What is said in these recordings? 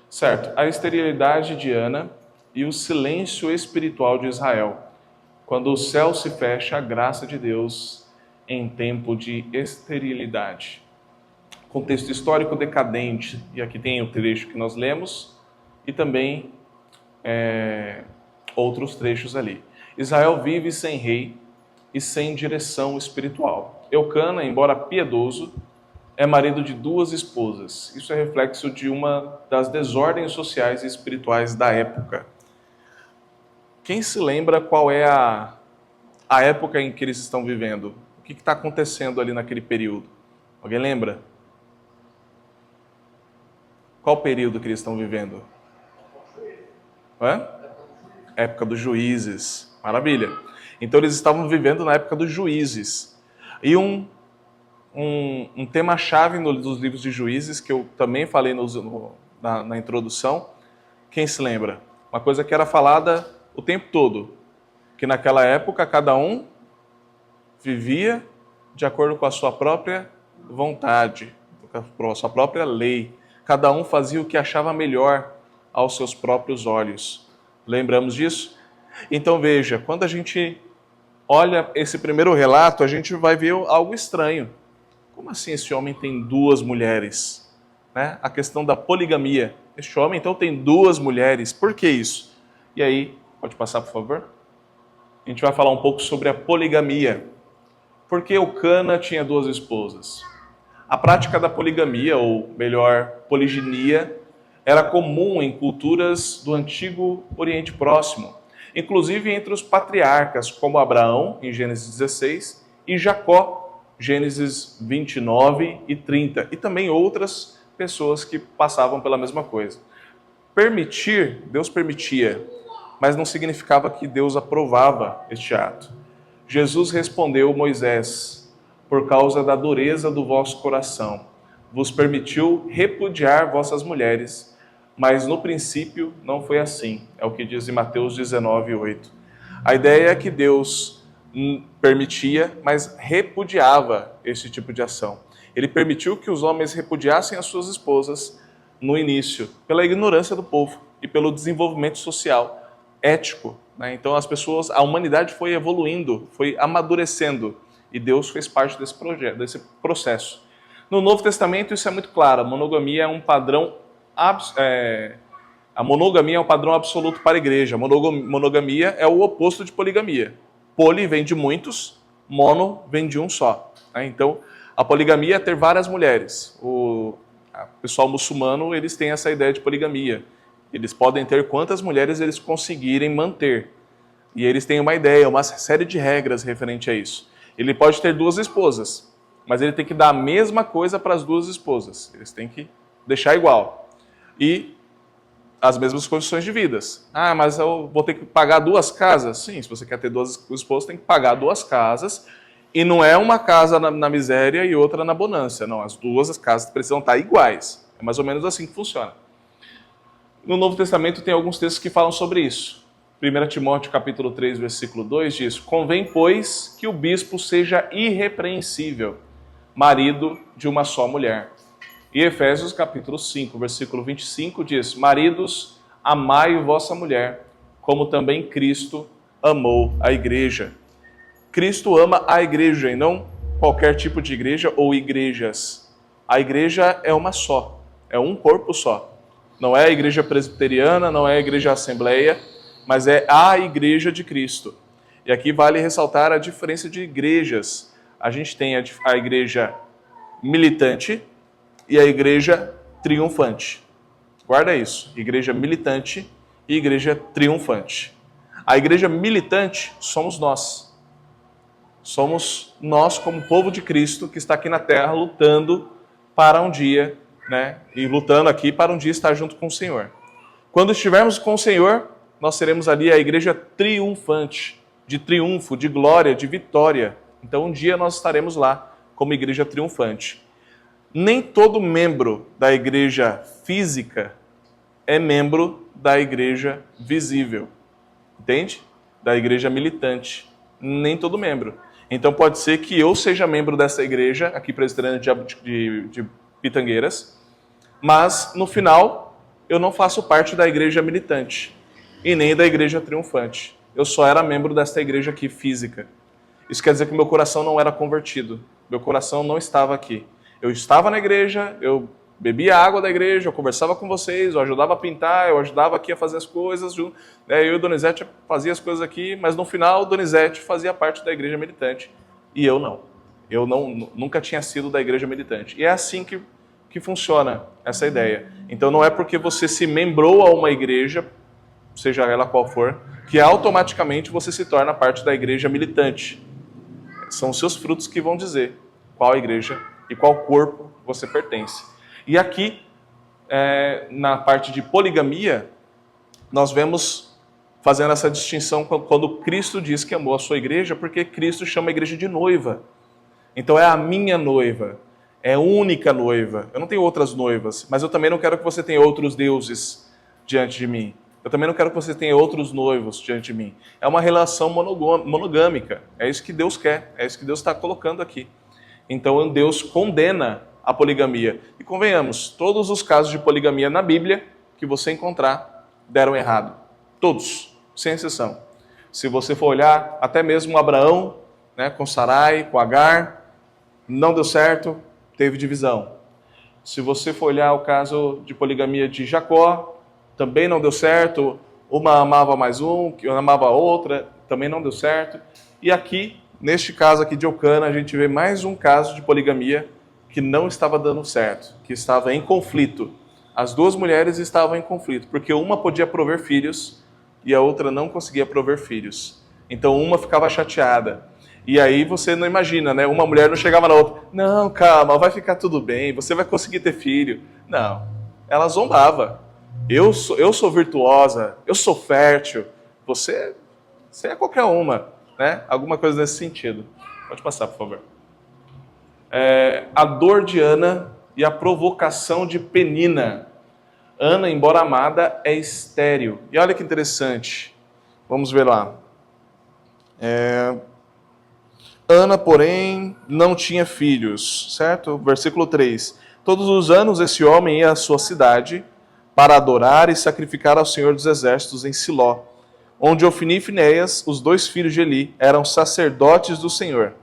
Certo. A esterilidade de Ana e o silêncio espiritual de Israel. Quando o céu se fecha, a graça de Deus em tempo de esterilidade. Contexto histórico decadente, e aqui tem o trecho que nós lemos, e também outros trechos ali. Israel vive sem rei e sem direção espiritual. Eucana, embora piedoso, é marido de 2 esposas. Isso é reflexo de uma das desordens sociais e espirituais da época. Quem se lembra qual é a época em que eles estão vivendo? O que está acontecendo ali naquele período? Alguém lembra? Qual período que eles estão vivendo? Época dos juízes. Maravilha. Então eles estavam vivendo na época dos juízes. E um tema-chave dos livros de juízes, que eu também falei na introdução, quem se lembra? Uma coisa que era falada o tempo todo, que naquela época cada um vivia de acordo com a sua própria vontade, com a sua própria lei. Cada um fazia o que achava melhor aos seus próprios olhos. Lembramos disso? Então veja, quando a gente olha esse primeiro relato, a gente vai ver algo estranho. Como assim esse homem tem 2 mulheres? Né? A questão da poligamia. Este homem então tem 2 mulheres. Por que isso? E aí, pode passar por favor? A gente vai falar um pouco sobre a poligamia. Por que Eucana tinha 2 esposas? A prática da poligamia, ou melhor, poliginia, era comum em culturas do antigo Oriente Próximo, inclusive entre os patriarcas, como Abraão, em Gênesis 16, e Jacó, Gênesis 29 e 30, e também outras pessoas que passavam pela mesma coisa. Permitir, Deus permitia, mas não significava que Deus aprovava este ato. Jesus respondeu Moisés: por causa da dureza do vosso coração, vos permitiu repudiar vossas mulheres, mas no princípio não foi assim. É o que diz em Mateus 19, 8. A ideia é que Deus permitia, mas repudiava esse tipo de ação. Ele permitiu que os homens repudiassem as suas esposas no início, pela ignorância do povo e pelo desenvolvimento social, ético. Né? Então a humanidade foi evoluindo, foi amadurecendo, e Deus fez parte desse processo. No Novo Testamento isso é muito claro. A monogamia é um padrão absoluto para a igreja. Monogamia é o oposto de poligamia. Poli vem de muitos, mono vem de um só. Então, a poligamia é ter várias mulheres. O pessoal muçulmano, eles têm essa ideia de poligamia. Eles podem ter quantas mulheres eles conseguirem manter. E eles têm uma ideia, uma série de regras referente a isso. Ele pode ter 2 esposas, mas ele tem que dar a mesma coisa para as 2 esposas. Eles têm que deixar igual. E as mesmas condições de vidas. Ah, mas eu vou ter que pagar 2 casas? Sim, se você quer ter 2 esposas, tem que pagar 2 casas. E não é uma casa na miséria e outra na bonância. Não, as 2 casas precisam estar iguais. É mais ou menos assim que funciona. No Novo Testamento tem alguns textos que falam sobre isso. 1 Timóteo capítulo 3, versículo 2 diz: convém, pois, que o bispo seja irrepreensível, marido de uma só mulher. E Efésios capítulo 5, versículo 25 diz: maridos, amai vossa mulher, como também Cristo amou a igreja. Cristo ama a igreja e não qualquer tipo de igreja ou igrejas. A igreja é uma só, é um corpo só. Não é a igreja presbiteriana, não é a igreja assembleia, mas é a igreja de Cristo. E aqui vale ressaltar a diferença de igrejas. A gente tem a igreja militante e a igreja triunfante. Guarda isso, igreja militante e igreja triunfante. A igreja militante somos nós. Somos nós como povo de Cristo que está aqui na terra lutando para um dia, e lutando aqui para um dia estar junto com o Senhor. Quando estivermos com o Senhor, nós seremos ali a igreja triunfante, de triunfo, de glória, de vitória. Então um dia nós estaremos lá como igreja triunfante. Nem todo membro da igreja física é membro da igreja visível. Entende? Da igreja militante. Nem todo membro. Então pode ser que eu seja membro dessa igreja, aqui presbiteriana de Pitangueiras, mas no final eu não faço parte da igreja militante e nem da igreja triunfante. Eu só era membro desta igreja aqui física. Isso quer dizer que meu coração não era convertido. Meu coração não estava aqui. Eu estava na igreja, eu bebia água da igreja, eu conversava com vocês, eu ajudava a pintar, eu ajudava aqui a fazer as coisas. Eu e o Donizete fazia as coisas aqui, mas no final o Donizete fazia parte da igreja militante. E eu não. Eu nunca tinha sido da igreja militante. E é assim que funciona essa ideia. Então não é porque você se membrou a uma igreja, seja ela qual for, que automaticamente você se torna parte da igreja militante. São os seus frutos que vão dizer qual igreja e qual corpo você pertence. E aqui, na parte de poligamia, nós vemos fazendo essa distinção quando Cristo diz que amou a sua igreja, porque Cristo chama a igreja de noiva. Então é a minha noiva, é a única noiva. Eu não tenho outras noivas, mas eu também não quero que você tenha outros deuses diante de mim. Eu também não quero que você tenha outros noivos diante de mim. É uma relação monogâmica. É isso que Deus quer. É isso que Deus está colocando aqui. Então Deus condena a poligamia. E convenhamos, todos os casos de poligamia na Bíblia que você encontrar deram errado. Todos, sem exceção. Se você for olhar, até mesmo Abraão, né, com Sarai, com Agar, não deu certo, teve divisão. Se você for olhar o caso de poligamia de Jacó, também não deu certo, uma amava mais um, que amava a outra, também não deu certo. E aqui, neste caso aqui de Eucana, a gente vê mais um caso de poligamia que não estava dando certo, que estava em conflito. As duas mulheres estavam em conflito, porque uma podia prover filhos e a outra não conseguia prover filhos. Então uma ficava chateada. E aí você não imagina, né? Uma mulher não chegava na outra, não, calma, vai ficar tudo bem, você vai conseguir ter filho. Não, ela zombava. Eu sou virtuosa, eu sou fértil, você é qualquer uma, né? Alguma coisa nesse sentido. Pode passar, por favor. A dor de Ana e a provocação de Penina. Ana, embora amada, é estéril. E olha que interessante. Vamos ver lá. Ana, porém, não tinha filhos, certo? Versículo 3. Todos os anos esse homem ia à sua cidade para adorar e sacrificar ao Senhor dos Exércitos em Siló, onde Ofni e Finéias, os dois filhos de Eli, eram sacerdotes do Senhor.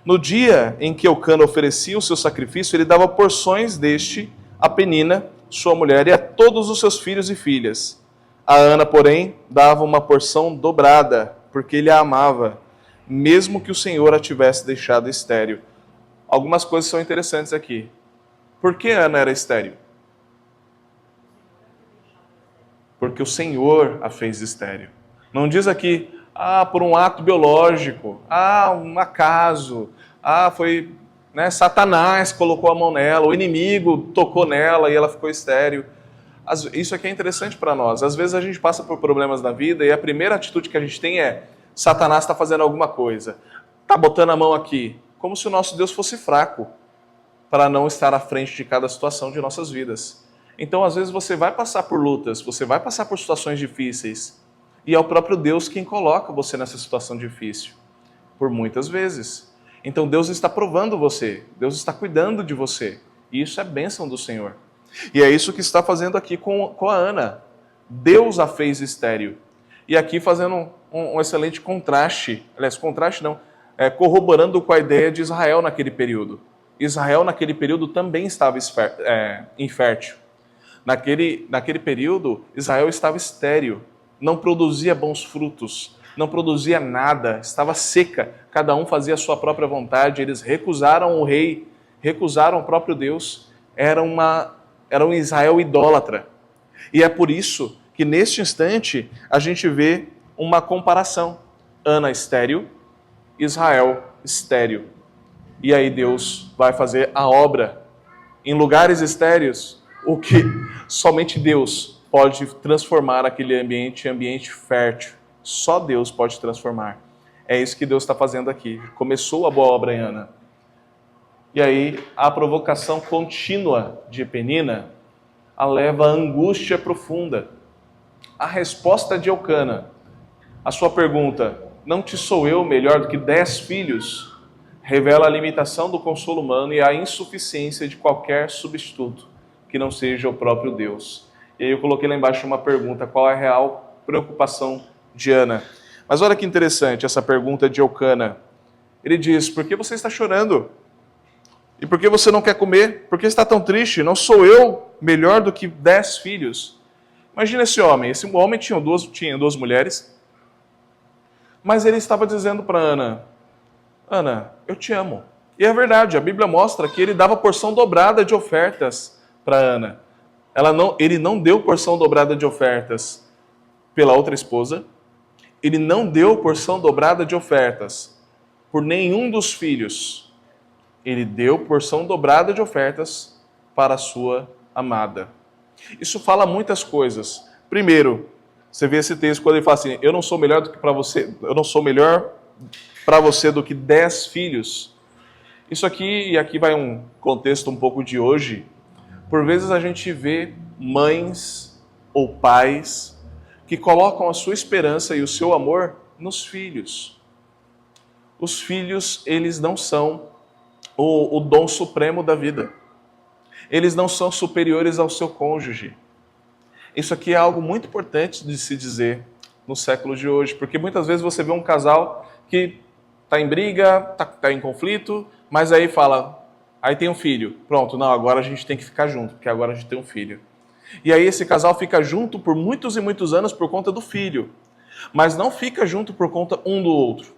No dia em que Eucana oferecia o seu sacrifício, ele dava porções deste a Penina, sua mulher, e a todos os seus filhos e filhas. A Ana, porém, dava uma porção dobrada, porque ele a amava, mesmo que o Senhor a tivesse deixado estéril. Algumas coisas são interessantes aqui. Por que Ana era estéril? Porque o Senhor a fez estéril. Não diz aqui, por um ato biológico, um acaso, foi, né, Satanás colocou a mão nela, o inimigo tocou nela e ela ficou estéril. Isso aqui é interessante para nós. Às vezes a gente passa por problemas na vida e a primeira atitude que a gente tem é, Satanás está fazendo alguma coisa, está botando a mão aqui, como se o nosso Deus fosse fraco para não estar à frente de cada situação de nossas vidas. Então, às vezes, você vai passar por lutas, você vai passar por situações difíceis, e é o próprio Deus quem coloca você nessa situação difícil, por muitas vezes. Então, Deus está provando você, Deus está cuidando de você, e isso é bênção do Senhor. E é isso que está fazendo aqui com a Ana. Deus a fez estéril. E aqui fazendo um excelente contraste, aliás, contraste não, corroborando com a ideia de Israel naquele período. Israel naquele período também estava infértil. Naquele período, Israel estava estéril, não produzia bons frutos, não produzia nada, estava seca, cada um fazia a sua própria vontade, eles recusaram o rei, recusaram o próprio Deus, era um Israel idólatra. E é por isso que neste instante a gente vê uma comparação. Ana estéril, Israel estéril. E aí Deus vai fazer a obra em lugares estéreis, o que somente Deus pode transformar aquele ambiente em ambiente fértil. Só Deus pode transformar. É isso que Deus está fazendo aqui. Começou a boa obra em Ana. E aí a provocação contínua de Penina a leva à angústia profunda. A resposta de Eucana, a sua pergunta, não te sou eu melhor do que 10 filhos? Revela a limitação do consolo humano e a insuficiência de qualquer substituto que não seja o próprio Deus. E aí eu coloquei lá embaixo uma pergunta: qual é a real preocupação de Ana? Mas olha que interessante essa pergunta de Eucana. Ele diz: por que você está chorando? E por que você não quer comer? Por que está tão triste? Não sou eu melhor do que 10 filhos? Imagina esse homem. Esse homem tinha duas mulheres, mas ele estava dizendo para Ana: Ana, eu te amo. E é verdade, a Bíblia mostra que ele dava porção dobrada de ofertas para Ana. Ele não deu porção dobrada de ofertas pela outra esposa, ele não deu porção dobrada de ofertas por nenhum dos filhos. Ele deu porção dobrada de ofertas para a sua amada. Isso fala muitas coisas. Primeiro, você vê esse texto quando ele fala assim: eu não sou melhor do que para você, eu não sou melhor para você do que 10 filhos. Isso aqui, e aqui vai um contexto um pouco de hoje, por vezes a gente vê mães ou pais que colocam a sua esperança e o seu amor nos filhos. Os filhos, eles não são o dom supremo da vida. Eles não são superiores ao seu cônjuge. Isso aqui é algo muito importante de se dizer no século de hoje, porque muitas vezes você vê um casal que está em briga, está em conflito, mas aí fala, aí tem um filho. Pronto, não, agora a gente tem que ficar junto, porque agora a gente tem um filho. E aí esse casal fica junto por muitos e muitos anos por conta do filho, mas não fica junto por conta um do outro.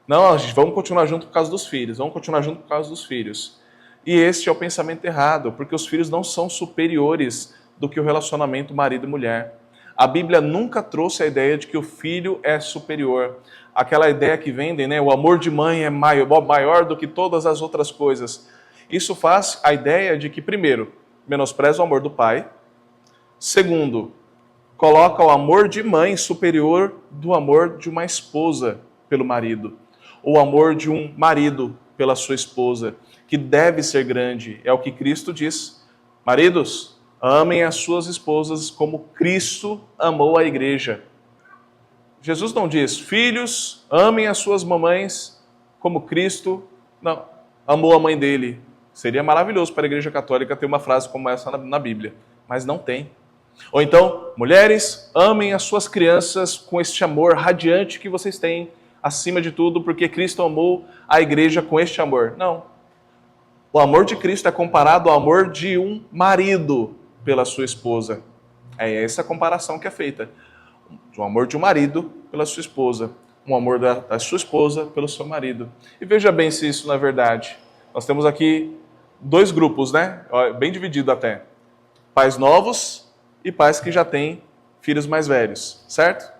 Não, vamos continuar junto por causa dos filhos, vamos continuar junto por causa dos filhos. E este é o pensamento errado, porque os filhos não são superiores do que o relacionamento marido e mulher. A Bíblia nunca trouxe a ideia de que o filho é superior. Aquela ideia que vendem, né? O amor de mãe é maior do que todas as outras coisas. Isso faz a ideia de que, primeiro, menospreza o amor do pai. Segundo, coloca o amor de mãe superior do amor de uma esposa pelo marido. O amor de um marido pela sua esposa, que deve ser grande. É o que Cristo diz. Maridos, amem as suas esposas como Cristo amou a igreja. Jesus não diz, filhos, amem as suas mamães como Cristo não, amou a mãe dele. Seria maravilhoso para a igreja católica ter uma frase como essa na Bíblia, mas não tem. Ou então, mulheres, amem as suas crianças com este amor radiante que vocês têm, acima de tudo, porque Cristo amou a igreja com este amor. Não. O amor de Cristo é comparado ao amor de um marido pela sua esposa. É essa comparação que é feita. O amor de um marido pela sua esposa. Um amor da sua esposa pelo seu marido. E veja bem se isso não é verdade. Nós temos aqui dois grupos, né? Bem dividido até. Pais novos e pais que já têm filhos mais velhos, certo?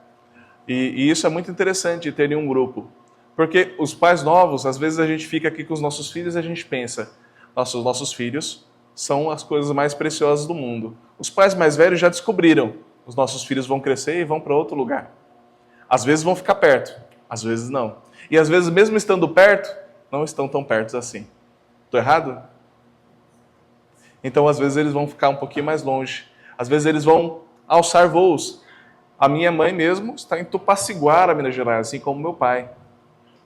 E isso é muito interessante de ter em um grupo. Porque os pais novos, às vezes a gente fica aqui com os nossos filhos e a gente pensa, nossa, os nossos filhos são as coisas mais preciosas do mundo. Os pais mais velhos já descobriram, os nossos filhos vão crescer e vão para outro lugar. Às vezes vão ficar perto, às vezes não. E às vezes mesmo estando perto, não estão tão perto assim. Estou errado? Então às vezes eles vão ficar um pouquinho mais longe. Às vezes eles vão alçar voos. A minha mãe mesmo está em Tupaciguara, Minas Gerais, assim como meu pai.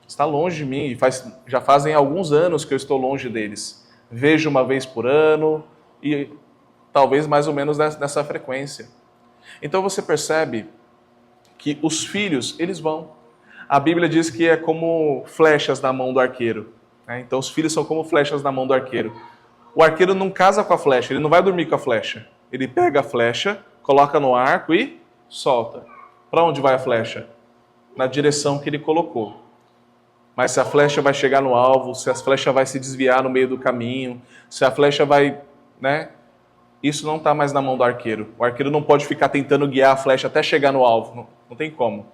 Está longe de mim e já fazem alguns anos que eu estou longe deles. Vejo uma vez por ano e talvez mais ou menos nessa frequência. Então você percebe que os filhos, eles vão. A Bíblia diz que é como flechas na mão do arqueiro. Né? Então os filhos são como flechas na mão do arqueiro. O arqueiro não casa com a flecha, ele não vai dormir com a flecha. Ele pega a flecha, coloca no arco e solta. Para onde vai a flecha? Na direção que ele colocou. Mas se a flecha vai chegar no alvo, se a flecha vai se desviar no meio do caminho, se a flecha vai, né? Isso não está mais na mão do arqueiro. O arqueiro não pode ficar tentando guiar a flecha até chegar no alvo. Não tem como.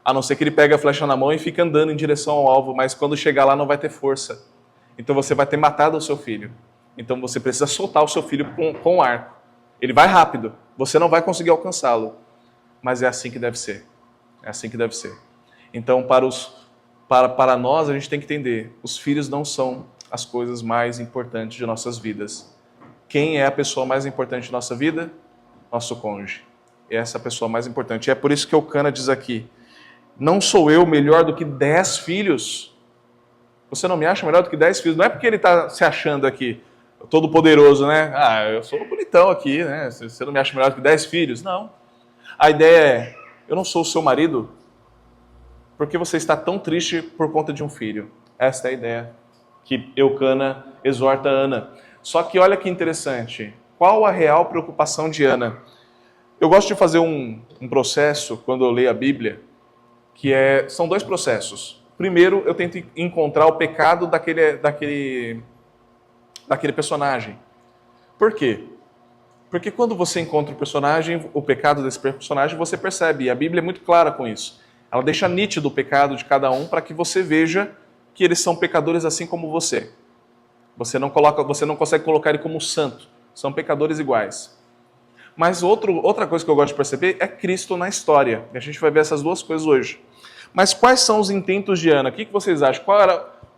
A não ser que ele pegue a flecha na mão e fique andando em direção ao alvo, mas quando chegar lá não vai ter força. Então você vai ter matado o seu filho. Então você precisa soltar o seu filho com o arco. Ele vai rápido, você não vai conseguir alcançá-lo. Mas é assim que deve ser. É assim que deve ser. Então, para nós, a gente tem que entender, os filhos não são as coisas mais importantes de nossas vidas. Quem é a pessoa mais importante de nossa vida? Nosso cônjuge. Essa é a pessoa mais importante. E é por isso que Eucana diz aqui, não sou eu melhor do que 10 filhos? Você não me acha melhor do que 10 filhos? Não é porque ele está se achando aqui. todo poderoso, né? Ah, eu sou bonitão aqui, né? Você não me acha melhor que 10 filhos? Não. A ideia é, eu não sou o seu marido porque você está tão triste por conta de um filho. Esta é a ideia que Eucana exorta Ana. Só que olha que interessante. Qual a real preocupação de Ana? Eu gosto de fazer um processo, quando eu leio a Bíblia, são dois processos. Primeiro, eu tento encontrar o pecado daquele personagem. Por quê? Porque quando você encontra o personagem, o pecado desse personagem, você percebe. E a Bíblia é muito clara com isso. Ela deixa nítido o pecado de cada um para que você veja que eles são pecadores assim como você. Você não consegue colocar ele como santo. São pecadores iguais. Mas outra coisa que eu gosto de perceber é Cristo na história. E a gente vai ver essas duas coisas hoje. Mas quais são os intentos de Ana? O que vocês acham?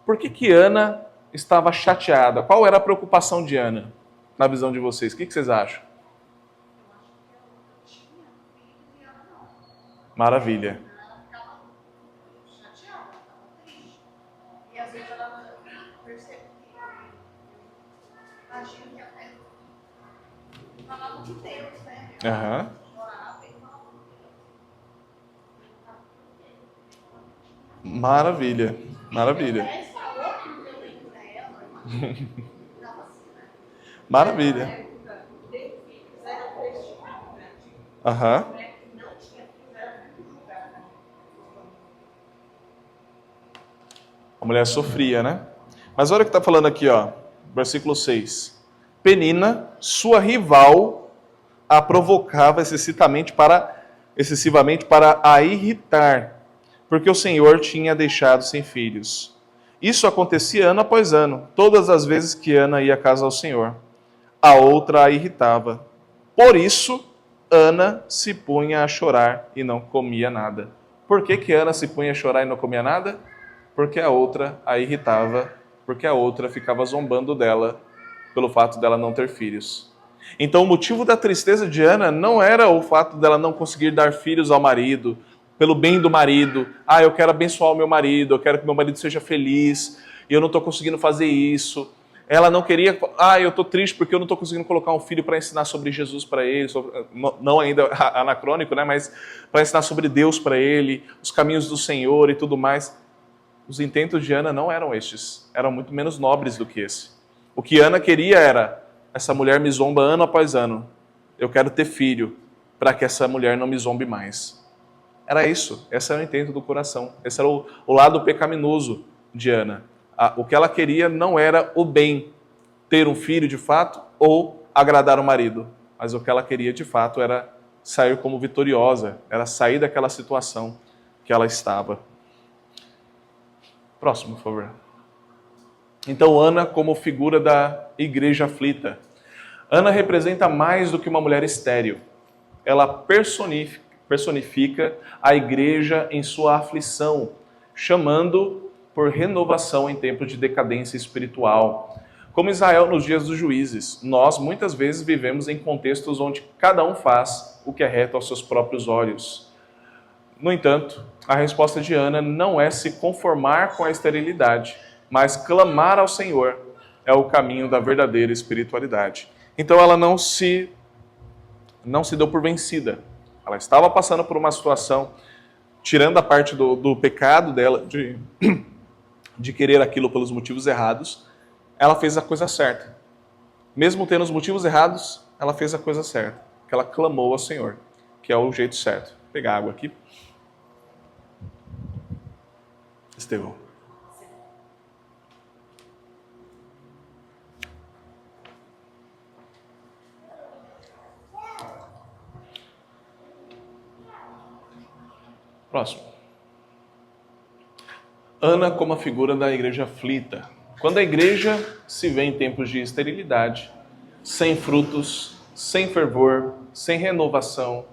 Por que Ana estava chateada? Qual era a preocupação de Ana, na visão de vocês? O que vocês acham? Maravilha. Aham. Maravilha, maravilha. Maravilha. Aham. A mulher sofria, né? Mas olha o que está falando aqui, ó, versículo 6. Penina, sua rival, a provocava excessivamente para a irritar, porque o Senhor tinha deixado sem filhos. Isso acontecia ano após ano, todas as vezes que Ana ia à casa ao Senhor. A outra a irritava. Por isso, Ana se punha a chorar e não comia nada. Por que Ana se punha a chorar e não comia nada? Porque a outra a irritava, porque a outra ficava zombando dela pelo fato dela não ter filhos. Então o motivo da tristeza de Ana não era o fato dela não conseguir dar filhos ao marido, pelo bem do marido. Ah, eu quero abençoar o meu marido, eu quero que meu marido seja feliz, e eu não estou conseguindo fazer isso. Ela não queria, eu estou triste porque eu não estou conseguindo colocar um filho para ensinar sobre Jesus para ele, não ainda anacrônico, né, mas para ensinar sobre Deus para ele, os caminhos do Senhor e tudo mais. Os intentos de Ana não eram estes, eram muito menos nobres do que esse. O que Ana queria era, essa mulher me zomba ano após ano, eu quero ter filho, para que essa mulher não me zombe mais. Era isso, esse era o intento do coração, esse era o lado pecaminoso de Ana. O que ela queria não era o bem, ter um filho de fato, ou agradar o marido, mas o que ela queria de fato era sair como vitoriosa, era sair daquela situação que ela estava. Próximo, por favor. Então, Ana como figura da igreja aflita. Ana representa mais do que uma mulher estéril. Ela personifica a igreja em sua aflição, chamando por renovação em tempos de decadência espiritual. Como Israel nos dias dos juízes, nós muitas vezes vivemos em contextos onde cada um faz o que é reto aos seus próprios olhos. No entanto, a resposta de Ana não é se conformar com a esterilidade, mas clamar ao Senhor é o caminho da verdadeira espiritualidade. Então ela não se deu por vencida. Ela estava passando por uma situação, tirando a parte do pecado dela, de querer aquilo pelos motivos errados, ela fez a coisa certa. Mesmo tendo os motivos errados, ela fez a coisa certa, que ela clamou ao Senhor, que é o jeito certo. Vou pegar água aqui. Estevão. Próximo. Ana como a figura da igreja aflita. Quando a igreja se vê em tempos de esterilidade, sem frutos, sem fervor, sem renovação,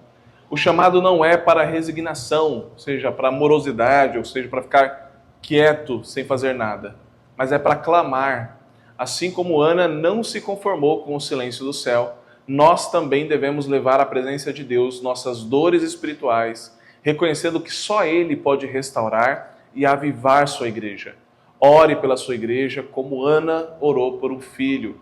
o chamado não é para resignação, ou seja, para morosidade, ou seja, para ficar quieto, sem fazer nada, mas é para clamar. Assim como Ana não se conformou com o silêncio do céu, nós também devemos levar à presença de Deus nossas dores espirituais, reconhecendo que só Ele pode restaurar e avivar sua igreja. Ore pela sua igreja como Ana orou por um filho.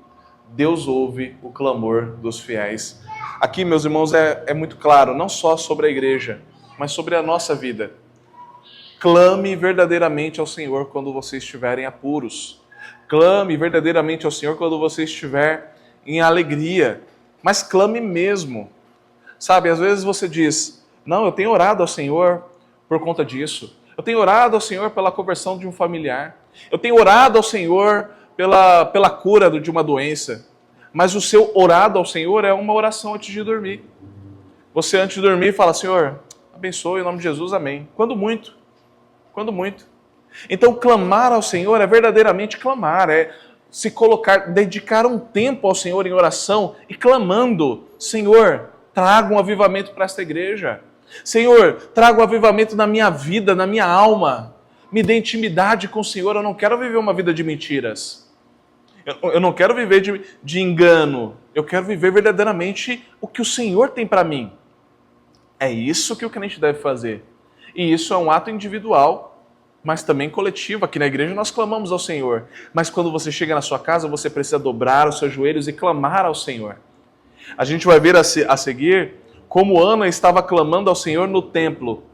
Deus ouve o clamor dos fiéis. Aqui, meus irmãos, é muito claro, não só sobre a igreja, mas sobre a nossa vida. Clame verdadeiramente ao Senhor quando vocês estiverem apuros. Clame verdadeiramente ao Senhor quando você estiver em alegria. Mas clame mesmo. Sabe, às vezes você diz, não, eu tenho orado ao Senhor por conta disso. Eu tenho orado ao Senhor pela conversão de um familiar. Eu tenho orado ao Senhor pela cura de uma doença. Mas o seu orado ao Senhor é uma oração antes de dormir. Você antes de dormir fala, Senhor, abençoe em nome de Jesus, amém. Quando muito. Quando muito. Então clamar ao Senhor é verdadeiramente clamar, é se colocar, dedicar um tempo ao Senhor em oração e clamando, Senhor, traga um avivamento para esta igreja. Senhor, traga um avivamento na minha vida, na minha alma. Me dê intimidade com o Senhor, eu não quero viver uma vida de mentiras. Eu não quero viver de engano. Eu quero viver verdadeiramente o que o Senhor tem para mim. É isso que o crente deve fazer. E isso é um ato individual, mas também coletivo. Aqui na igreja nós clamamos ao Senhor. Mas quando você chega na sua casa, você precisa dobrar os seus joelhos e clamar ao Senhor. A gente vai ver a seguir como Ana estava clamando ao Senhor no templo.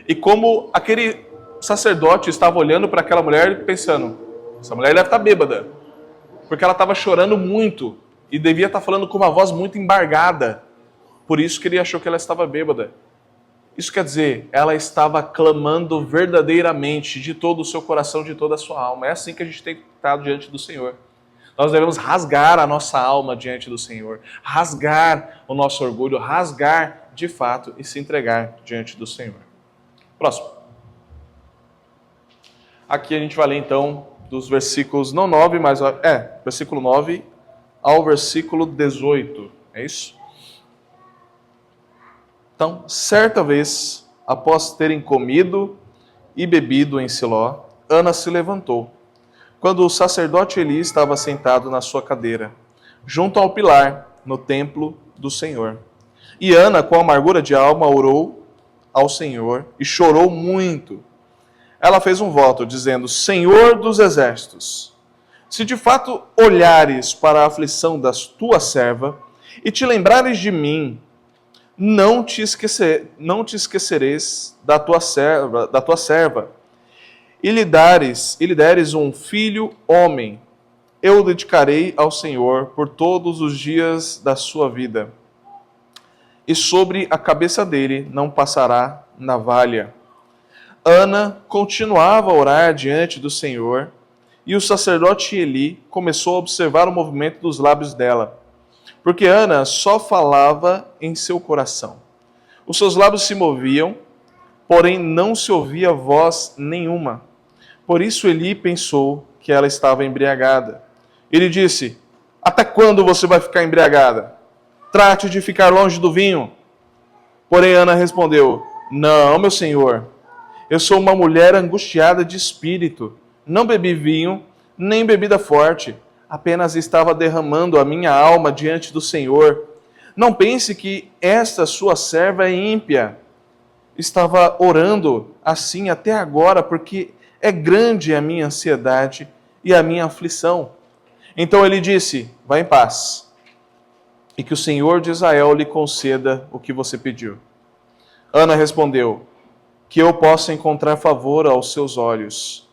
E como aquele sacerdote estava olhando para aquela mulher pensando, essa mulher deve estar bêbada. Porque ela estava chorando muito e devia estar falando com uma voz muito embargada. Por isso que ele achou que ela estava bêbada. Isso quer dizer, ela estava clamando verdadeiramente de todo o seu coração, de toda a sua alma. É assim que a gente tem que estar diante do Senhor. Nós devemos rasgar a nossa alma diante do Senhor, rasgar o nosso orgulho, rasgar de fato e se entregar diante do Senhor. Próximo. Aqui a gente vai ler então dos versículos, não 9, mas versículo 9 ao versículo 18. É isso? Então, certa vez, após terem comido e bebido em Siló, Ana se levantou, quando o sacerdote Eli estava sentado na sua cadeira, junto ao pilar, no templo do Senhor. E Ana, com amargura de alma, orou ao Senhor e chorou muito. Ela fez um voto, dizendo, Senhor dos exércitos, se de fato olhares para a aflição da tua serva e te lembrares de mim, não te esquecereis da tua serva, e lhe deres um filho homem, eu o dedicarei ao Senhor por todos os dias da sua vida, e sobre a cabeça dele não passará navalha. Ana continuava a orar diante do Senhor, e o sacerdote Eli começou a observar o movimento dos lábios dela, porque Ana só falava em seu coração. Os seus lábios se moviam, porém não se ouvia voz nenhuma. Por isso Eli pensou que ela estava embriagada. Ele disse, até quando você vai ficar embriagada? Trate de ficar longe do vinho. Porém Ana respondeu, não, meu senhor, eu sou uma mulher angustiada de espírito. Não bebi vinho, nem bebida forte. Apenas estava derramando a minha alma diante do Senhor. Não pense que esta sua serva é ímpia. Estava orando assim até agora, porque é grande a minha ansiedade e a minha aflição. Então ele disse, vá em paz, e que o Senhor de Israel lhe conceda o que você pediu. Ana respondeu, que eu possa encontrar favor aos seus olhos.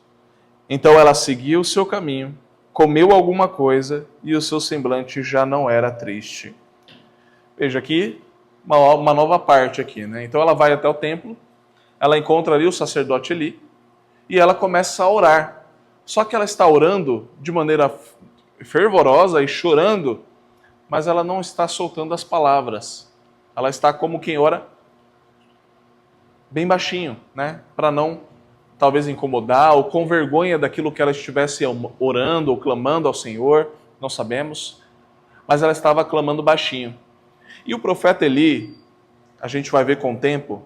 Então ela seguiu o seu caminho, comeu alguma coisa e o seu semblante já não era triste. Veja aqui, uma nova parte aqui, né? Então ela vai até o templo, ela encontra ali o sacerdote Eli e ela começa a orar. Só que ela está orando de maneira fervorosa e chorando, mas ela não está soltando as palavras. Ela está como quem ora bem baixinho, né? Para não talvez incomodar ou com vergonha daquilo que ela estivesse orando ou clamando ao Senhor, não sabemos, mas ela estava clamando baixinho. E o profeta Eli, a gente vai ver com o tempo,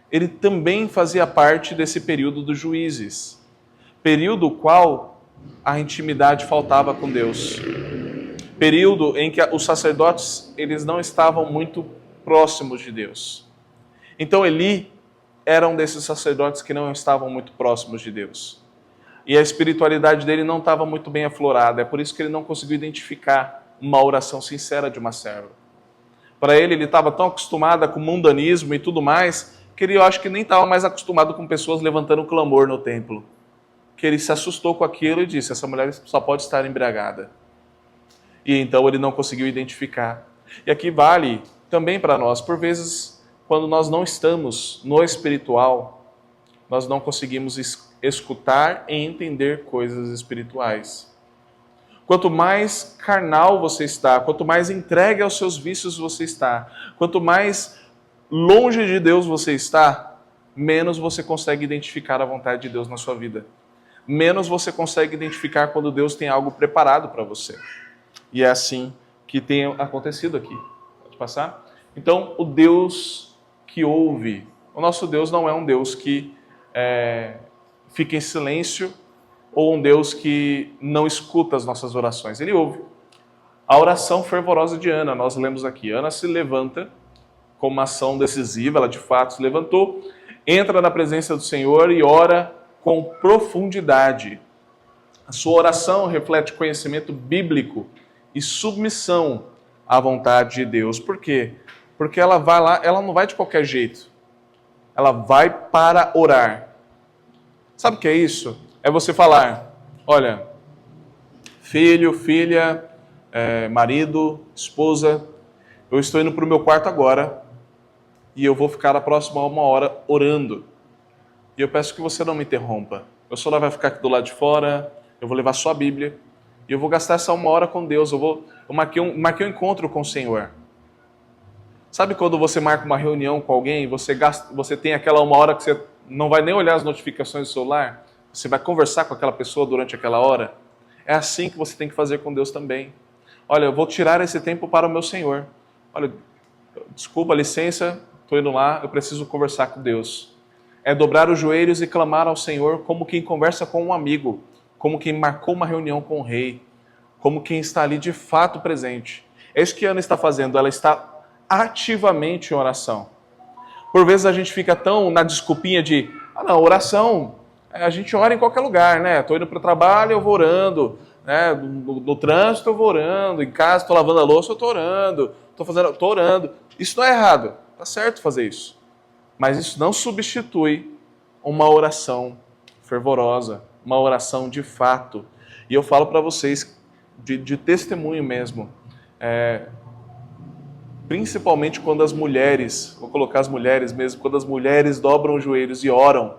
ele também fazia parte desse período dos juízes, período qual a intimidade faltava com Deus, período em que os sacerdotes eles não estavam muito próximos de Deus. Então Eli era um desses sacerdotes que não estavam muito próximos de Deus. E a espiritualidade dele não estava muito bem aflorada. É por isso que ele não conseguiu identificar uma oração sincera de uma serva. Para ele estava tão acostumado com o mundanismo e tudo mais, que ele, eu acho que nem estava mais acostumado com pessoas levantando clamor no templo. Que ele se assustou com aquilo e disse, essa mulher só pode estar embriagada. E então ele não conseguiu identificar. E aqui vale também para nós, por vezes, quando nós não estamos no espiritual, nós não conseguimos escutar e entender coisas espirituais. Quanto mais carnal você está, quanto mais entregue aos seus vícios você está, quanto mais longe de Deus você está, menos você consegue identificar a vontade de Deus na sua vida. Menos você consegue identificar quando Deus tem algo preparado para você. E é assim que tem acontecido aqui. Pode passar? Então, o Deus que ouve, o nosso Deus não é um Deus que fica em silêncio ou um Deus que não escuta as nossas orações. Ele ouve. A oração fervorosa de Ana, nós lemos aqui. Ana se levanta com uma ação decisiva, ela de fato se levantou, entra na presença do Senhor e ora com profundidade. A sua oração reflete conhecimento bíblico e submissão à vontade de Deus. Por quê? Porque ela vai lá, ela não vai de qualquer jeito. Ela vai para orar. Sabe o que é isso? É você falar, olha, filho, filha, marido, esposa, eu estou indo para o meu quarto agora e eu vou ficar a próxima 1 hora orando. E eu peço que você não me interrompa. Eu só vai ficar aqui do lado de fora, eu vou levar só a Bíblia e eu vou gastar essa 1 hora com Deus. Eu marquei um encontro com o Senhor. Sabe quando você marca uma reunião com alguém, você tem aquela 1 hora que você não vai nem olhar as notificações do celular? Você vai conversar com aquela pessoa durante aquela hora? É assim que você tem que fazer com Deus também. Olha, eu vou tirar esse tempo para o meu Senhor. Olha, desculpa, licença, estou indo lá, eu preciso conversar com Deus. É dobrar os joelhos e clamar ao Senhor como quem conversa com um amigo, como quem marcou uma reunião com o rei, como quem está ali de fato presente. É isso que Ana está fazendo, ela está ativamente em oração. Por vezes a gente fica tão na desculpinha de, não, oração, a gente ora em qualquer lugar, né? Estou indo para o trabalho, eu vou orando, né? No trânsito eu vou orando, em casa estou lavando a louça, eu estou orando, estou orando. Isso não é errado, está certo fazer isso. Mas isso não substitui uma oração fervorosa, uma oração de fato. E eu falo para vocês, de testemunho mesmo, principalmente quando as mulheres, vou colocar as mulheres mesmo, quando as mulheres dobram os joelhos e oram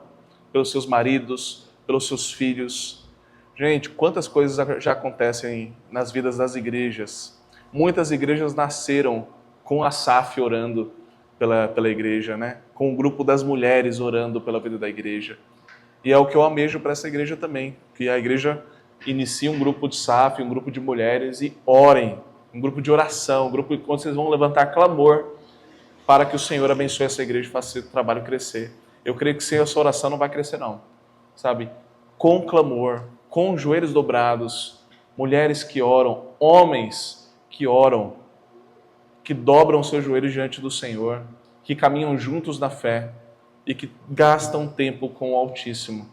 pelos seus maridos, pelos seus filhos. Gente, quantas coisas já acontecem nas vidas das igrejas. Muitas igrejas nasceram com a SAF orando pela igreja, né? Com o grupo das mulheres orando pela vida da igreja. E é o que eu almejo para essa igreja também, que a igreja inicie um grupo de SAF, um grupo de mulheres e orem, um grupo de oração, um grupo onde vocês vão levantar clamor para que o Senhor abençoe essa igreja e faça esse trabalho crescer. Eu creio que sem essa oração não vai crescer não, sabe? Com clamor, com joelhos dobrados, mulheres que oram, homens que oram, que dobram seus joelhos diante do Senhor, que caminham juntos na fé e que gastam tempo com o Altíssimo.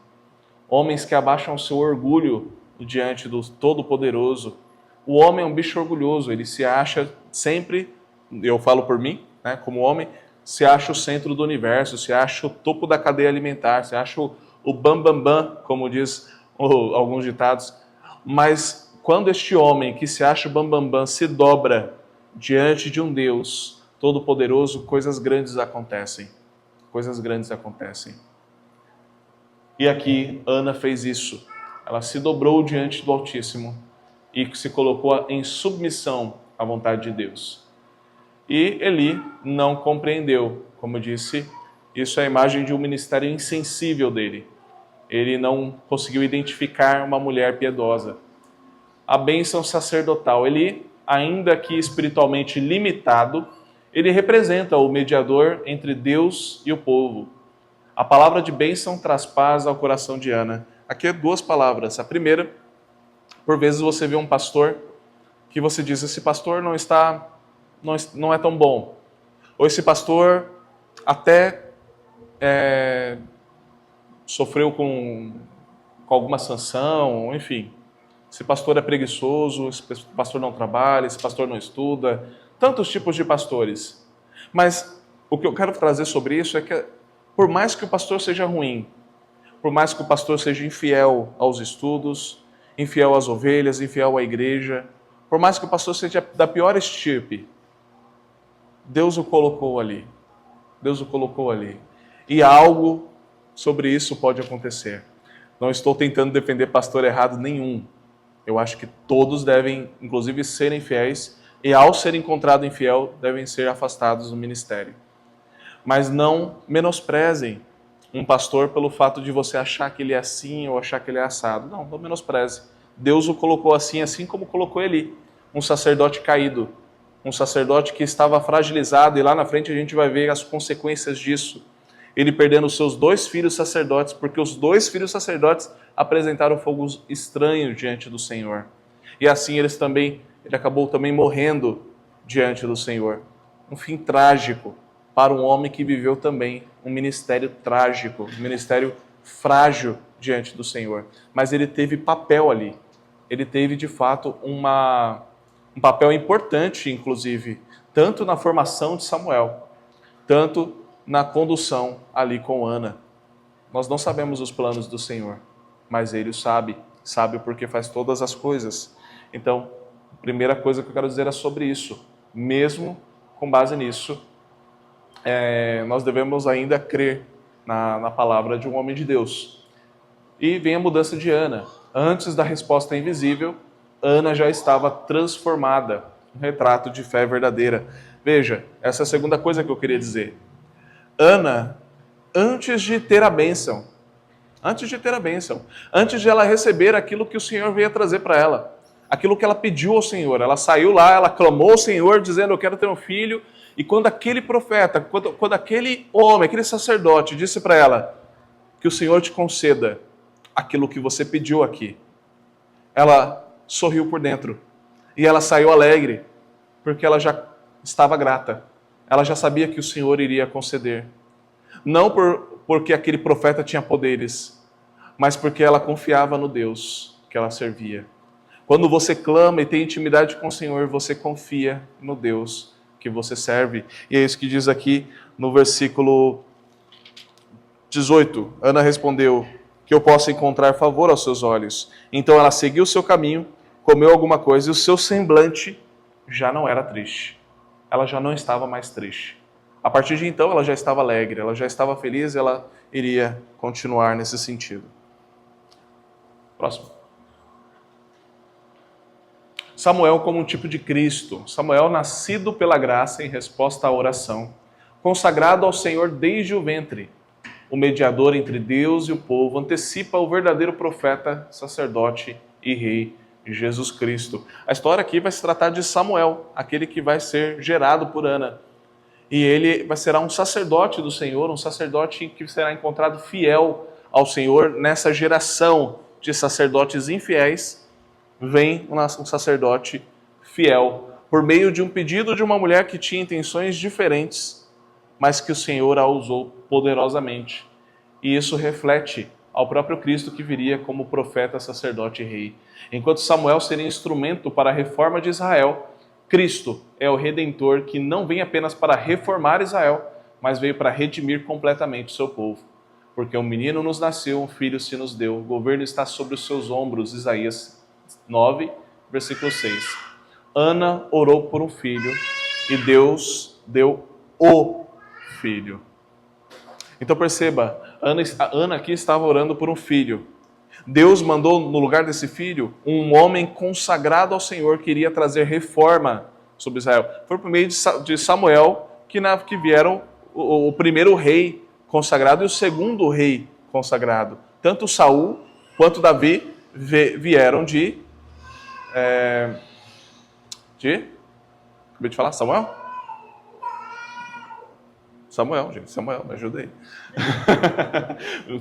Homens que abaixam o seu orgulho diante do Todo-Poderoso. O homem é um bicho orgulhoso, ele se acha sempre, eu falo por mim, né, como homem, se acha o centro do universo, se acha o topo da cadeia alimentar, se acha o bam, como diz alguns ditados. Mas quando este homem que se acha o bam, se dobra diante de um Deus Todo-Poderoso, coisas grandes acontecem. Coisas grandes acontecem. E aqui Ana fez isso. Ela se dobrou diante do Altíssimo e se colocou em submissão à vontade de Deus. E Eli não compreendeu. Como eu disse, isso é a imagem de um ministério insensível dele. Ele não conseguiu identificar uma mulher piedosa. A bênção sacerdotal. Eli, ainda que espiritualmente limitado, ele representa o mediador entre Deus e o povo. A palavra de bênção traz paz ao coração de Ana. Aqui é 2 palavras. A primeira, por vezes você vê um pastor que você diz, esse pastor não é tão bom. Ou esse pastor até sofreu com alguma sanção, enfim. esse pastor é preguiçoso, esse pastor não trabalha, esse pastor não estuda, tantos tipos de pastores. Mas o que eu quero trazer sobre isso é que, por mais que o pastor seja ruim, por mais que o pastor seja infiel aos estudos, infiel às ovelhas, infiel à igreja, por mais que o pastor seja da pior estirpe, Deus o colocou ali. Deus o colocou ali. E algo sobre isso pode acontecer. Não estou tentando defender pastor errado nenhum. Eu acho que todos devem, inclusive, serem fiéis e, ao ser encontrado infiel, devem ser afastados do ministério. Mas não menosprezem um pastor pelo fato de você achar que ele é assim ou achar que ele é assado. Não menospreze. Deus o colocou assim, assim como colocou Eli, um sacerdote caído, um sacerdote que estava fragilizado, e lá na frente a gente vai ver as consequências disso. Ele perdendo os seus 2 filhos sacerdotes, porque os 2 filhos sacerdotes apresentaram fogo estranho diante do Senhor. E assim ele acabou também morrendo diante do Senhor. Um fim trágico para um homem que viveu também um ministério trágico, um ministério frágil diante do Senhor. Mas ele teve papel ali. Ele teve, de fato, um papel importante, inclusive, tanto na formação de Samuel, tanto na condução ali com Ana. Nós não sabemos os planos do Senhor, mas Ele o sabe porque faz todas as coisas. Então, a primeira coisa que eu quero dizer é sobre isso. Mesmo com base nisso, nós devemos ainda crer na palavra de um homem de Deus. E vem a mudança de Ana. Antes da resposta invisível, Ana já estava transformada, um retrato de fé verdadeira. Veja, essa é a segunda coisa que eu queria dizer. Ana, antes de ter a bênção, antes de ela receber aquilo que o Senhor veio trazer para ela, aquilo que ela pediu ao Senhor, ela saiu lá, ela clamou ao Senhor dizendo, eu quero ter um filho, e quando aquele profeta, quando aquele homem, aquele sacerdote disse para ela, que o Senhor te conceda aquilo que você pediu aqui, ela sorriu por dentro, e ela saiu alegre, porque ela já estava grata, ela já sabia que o Senhor iria conceder. Não porque aquele profeta tinha poderes, mas porque ela confiava no Deus que ela servia. Quando você clama e tem intimidade com o Senhor, você confia no Deus que você serve. E é isso que diz aqui no versículo 18. Ana respondeu, que eu possa encontrar favor aos seus olhos. Então ela seguiu o seu caminho, comeu alguma coisa e o seu semblante já não era triste. Ela já não estava mais triste. A partir de então, ela já estava alegre, ela já estava feliz e ela iria continuar nesse sentido. Próximo. Samuel como um tipo de Cristo. Samuel nascido pela graça em resposta à oração, consagrado ao Senhor desde o ventre. O mediador entre Deus e o povo antecipa o verdadeiro profeta, sacerdote e rei Jesus Cristo. A história aqui vai se tratar de Samuel, aquele que vai ser gerado por Ana. E ele será um sacerdote do Senhor, um sacerdote que será encontrado fiel ao Senhor. Nessa geração de sacerdotes infiéis, vem um sacerdote fiel, por meio de um pedido de uma mulher que tinha intenções diferentes, mas que o Senhor a usou poderosamente. E isso reflete ao próprio Cristo que viria como profeta, sacerdote e rei. Enquanto Samuel seria instrumento para a reforma de Israel, Cristo é o Redentor que não vem apenas para reformar Israel, mas veio para redimir completamente o seu povo. Porque um menino nos nasceu, um filho se nos deu, o governo está sobre os seus ombros. Isaías 9, versículo 6. Ana orou por um filho e Deus deu o filho. Então perceba, Ana aqui estava orando por um filho. Deus mandou no lugar desse filho um homem consagrado ao Senhor que iria trazer reforma sobre Israel. Foi por meio de Samuel que vieram o primeiro rei consagrado e o segundo rei consagrado. Tanto Saul quanto Davi vieram de... Acabei de falar? Samuel, gente. Samuel, me ajuda aí.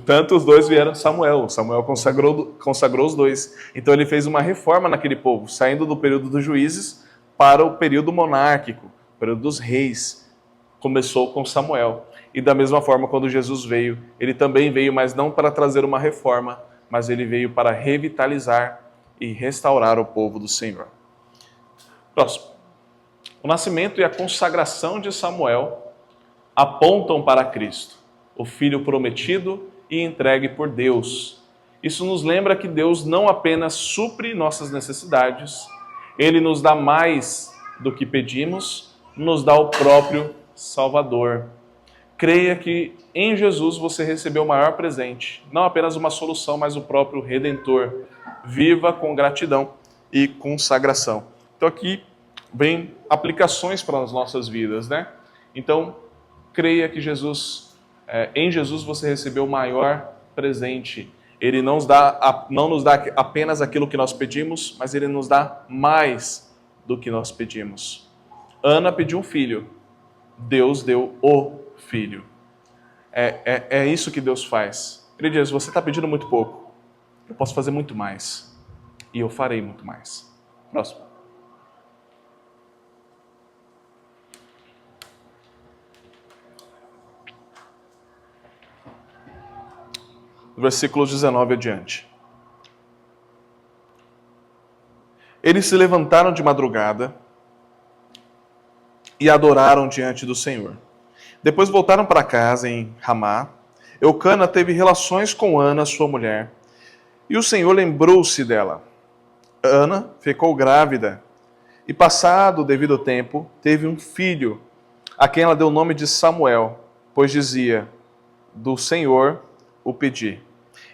Tanto os dois vieram de Samuel. Samuel consagrou os dois. Então ele fez uma reforma naquele povo, saindo do período dos juízes para o período monárquico, o período dos reis. Começou com Samuel. E da mesma forma, quando Jesus veio, ele também veio, mas não para trazer uma reforma, mas ele veio para revitalizar e restaurar o povo do Senhor. Próximo. O nascimento e a consagração de Samuel apontam para Cristo, o Filho prometido e entregue por Deus. Isso nos lembra que Deus não apenas supre nossas necessidades, Ele nos dá mais do que pedimos, nos dá o próprio Salvador. Creia que em Jesus você recebeu o maior presente, não apenas uma solução, mas o próprio Redentor. Viva com gratidão e consagração. Então aqui vem aplicações para as nossas vidas, né? Então, creia que em Jesus você recebeu o maior presente. Ele não nos dá apenas aquilo que nós pedimos, mas Ele nos dá mais do que nós pedimos. Ana pediu um filho, Deus deu o filho. É isso que Deus faz. Ele diz, você está pedindo muito pouco, eu posso fazer muito mais, e eu farei muito mais. Próximo. Do versículo 19 adiante. Eles se levantaram de madrugada e adoraram diante do Senhor. Depois voltaram para casa em Ramá. Eucana teve relações com Ana, sua mulher, e o Senhor lembrou-se dela. Ana ficou grávida e, passado o devido tempo, teve um filho, a quem ela deu o nome de Samuel, pois dizia, do Senhor o pedi.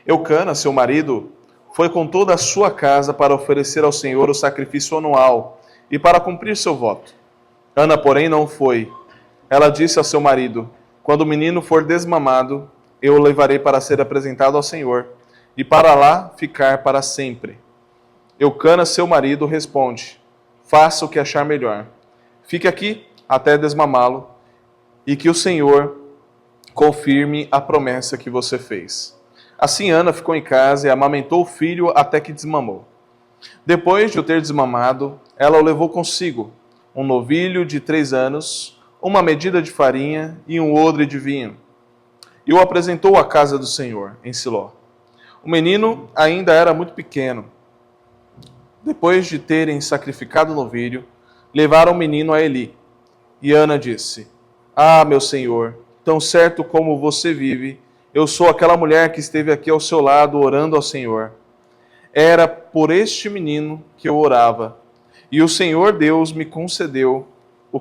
Eucana, seu marido, foi com toda a sua casa para oferecer ao Senhor o sacrifício anual e para cumprir seu voto. Ana, porém, não foi. Ela disse ao seu marido, quando o menino for desmamado, eu o levarei para ser apresentado ao Senhor e para lá ficar para sempre. Eucana, seu marido, responde, faça o que achar melhor. Fique aqui até desmamá-lo e que o Senhor confirme a promessa que você fez. Assim Ana ficou em casa e amamentou o filho até que desmamou. Depois de o ter desmamado, ela o levou consigo, um novilho de 3 anos, uma medida de farinha e um odre de vinho, e o apresentou à casa do Senhor, em Siló. O menino ainda era muito pequeno. Depois de terem sacrificado o novilho, levaram o menino a Eli. E Ana disse, ah, meu Senhor, tão certo como você vive, eu sou aquela mulher que esteve aqui ao seu lado orando ao Senhor. Era por este menino que eu orava, e o Senhor Deus me concedeu o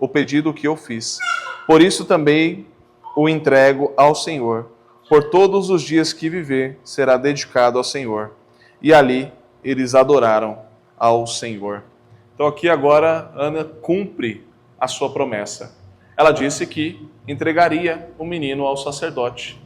pedido que eu fiz. Por isso também o entrego ao Senhor. Por todos os dias que viver, será dedicado ao Senhor. E ali eles adoraram ao Senhor. Então aqui agora Ana cumpre a sua promessa. Ela disse que entregaria o menino ao sacerdote,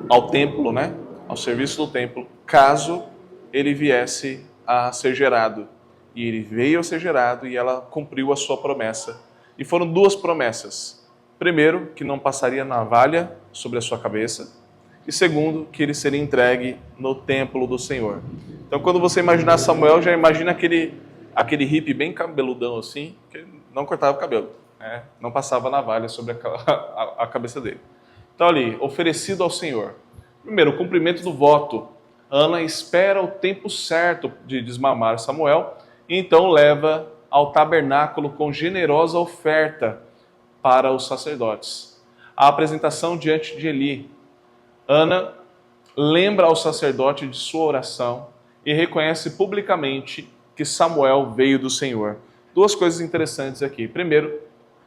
ao templo, né? Ao serviço do templo, caso ele viesse a ser gerado. E ele veio a ser gerado e ela cumpriu a sua promessa. E foram 2 promessas. Primeiro, que não passaria navalha sobre a sua cabeça. E segundo, que ele seria entregue no templo do Senhor. Então quando você imaginar Samuel, já imagina aquele hippie bem cabeludão assim, que não cortava o cabelo. Não passava navalha sobre a cabeça dele. Então ali, oferecido ao Senhor. Primeiro, o cumprimento do voto. Ana espera o tempo certo de desmamar Samuel e então leva ao tabernáculo com generosa oferta para os sacerdotes. A apresentação diante de Eli. Ana lembra ao sacerdote de sua oração e reconhece publicamente que Samuel veio do Senhor. 2 coisas interessantes aqui. Primeiro,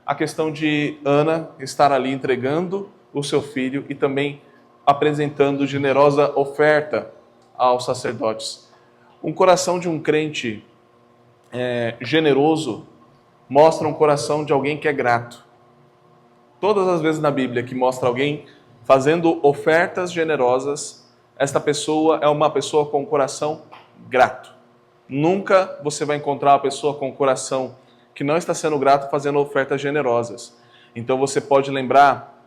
a questão de Ana estar ali entregando o seu filho e também apresentando generosa oferta aos sacerdotes. Um coração de um crente generoso mostra um coração de alguém que é grato. Todas as vezes na Bíblia que mostra alguém fazendo ofertas generosas, esta pessoa é uma pessoa com um coração grato. Nunca você vai encontrar uma pessoa com um coração que não está sendo grato fazendo ofertas generosas. Então você pode lembrar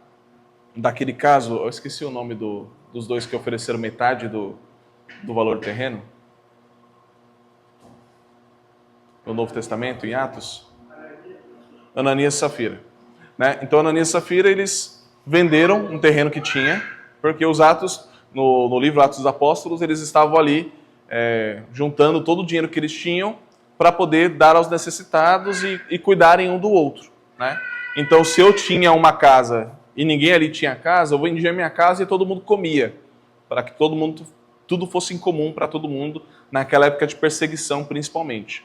daquele caso, eu esqueci o nome dos 2 que ofereceram metade do valor do terreno, no Novo Testamento, em Atos. Ananias e Safira. Né? Então Ananias e Safira, eles venderam um terreno que tinha, porque os Atos, no livro Atos dos Apóstolos, eles estavam ali juntando todo o dinheiro que eles tinham para poder dar aos necessitados e cuidarem um do outro, né? Então, se eu tinha uma casa e ninguém ali tinha casa, eu vendia minha casa e todo mundo comia, para que tudo fosse em comum para todo mundo, naquela época de perseguição principalmente.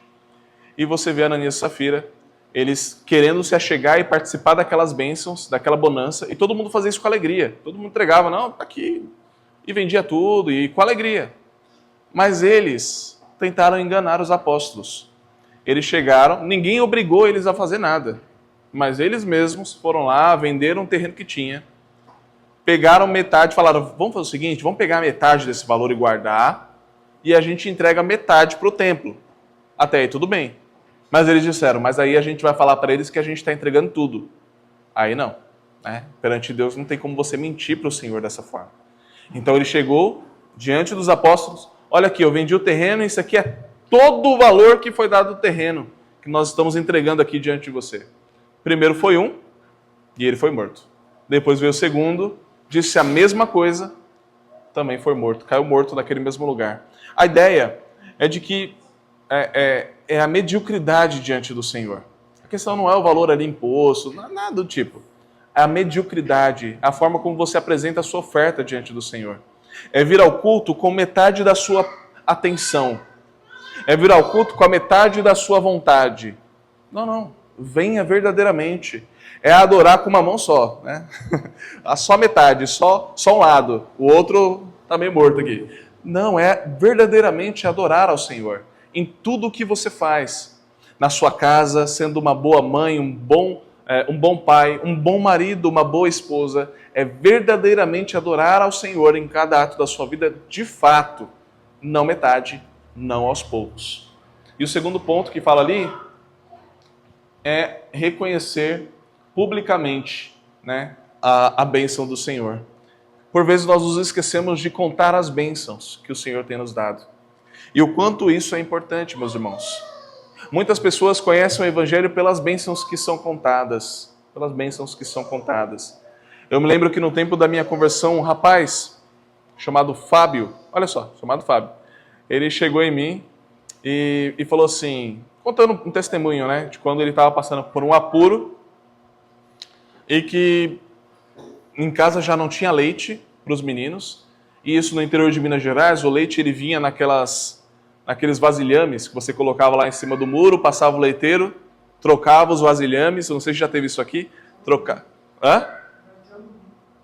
E você vê Ananias e Safira, eles querendo se achegar e participar daquelas bênçãos, daquela bonança, e todo mundo fazia isso com alegria. Todo mundo entregava, não, tá aqui, e vendia tudo, e com alegria. Mas eles tentaram enganar os apóstolos. Eles chegaram, ninguém obrigou eles a fazer nada, mas eles mesmos foram lá, venderam um terreno que tinha, pegaram metade, falaram, vamos fazer o seguinte, vamos pegar metade desse valor e guardar, e a gente entrega metade para o templo. Até aí tudo bem. Mas eles disseram, mas aí a gente vai falar para eles que a gente está entregando tudo. Aí não, né? Perante Deus não tem como você mentir para o Senhor dessa forma. Então ele chegou diante dos apóstolos, olha aqui, eu vendi o terreno, isso aqui é todo o valor que foi dado do terreno, que nós estamos entregando aqui diante de você. Primeiro foi um, e ele foi morto. Depois veio o segundo, disse a mesma coisa, também foi morto, caiu morto naquele mesmo lugar. A ideia é de que é a mediocridade diante do Senhor. A questão não é o valor ali imposto, nada do tipo. É a mediocridade, a forma como você apresenta a sua oferta diante do Senhor. É vir ao culto com metade da sua atenção. É vir ao culto com a metade da sua vontade. Não. Venha verdadeiramente. É adorar com uma mão só, né? Só metade, só um lado. O outro está meio morto aqui. Não, é verdadeiramente adorar ao Senhor. Em tudo o que você faz. Na sua casa, sendo uma boa mãe, um bom pai, um bom marido, uma boa esposa. É verdadeiramente adorar ao Senhor em cada ato da sua vida, de fato. Não metade, não aos poucos. E o segundo ponto que fala ali é reconhecer publicamente, né, a bênção do Senhor. Por vezes nós nos esquecemos de contar as bênçãos que o Senhor tem nos dado. E o quanto isso é importante, meus irmãos. Muitas pessoas conhecem o Evangelho pelas bênçãos que são contadas. Pelas bênçãos que são contadas. Eu me lembro que no tempo da minha conversão, um rapaz chamado Fábio, olha só, chamado Fábio, ele chegou em mim e falou assim, contando um testemunho, né, de quando ele estava passando por um apuro e que em casa já não tinha leite para os meninos, e isso no interior de Minas Gerais, o leite ele vinha naqueles vasilhames que você colocava lá em cima do muro, passava o leiteiro, trocava os vasilhames, eu não sei se já teve isso aqui,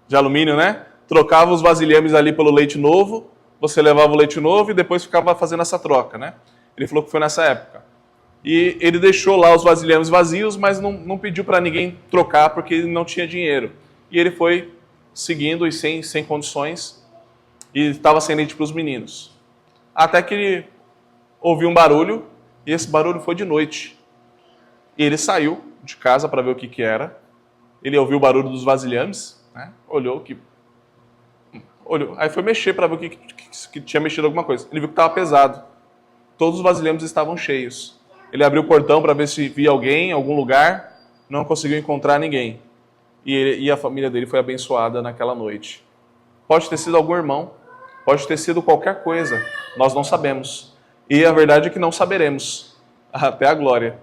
de alumínio, né? Trocava os vasilhames ali pelo leite novo, você levava o leite novo e depois ficava fazendo essa troca, né? Ele falou que foi nessa época. E ele deixou lá os vasilhames vazios, mas não pediu para ninguém trocar porque ele não tinha dinheiro. E ele foi seguindo e sem condições e estava sem leite para os meninos. Até que ele ouviu um barulho e esse barulho foi de noite. E ele saiu de casa para ver o que era. Ele ouviu o barulho dos vasilhames, né? Olhou, aí foi mexer para ver o que tinha mexido alguma coisa. Ele viu que estava pesado. Todos os vasilhames estavam cheios. Ele abriu o portão para ver se via alguém em algum lugar, não conseguiu encontrar ninguém. E a família dele foi abençoada naquela noite. Pode ter sido algum irmão, pode ter sido qualquer coisa, nós não sabemos. E a verdade é que não saberemos, até a glória.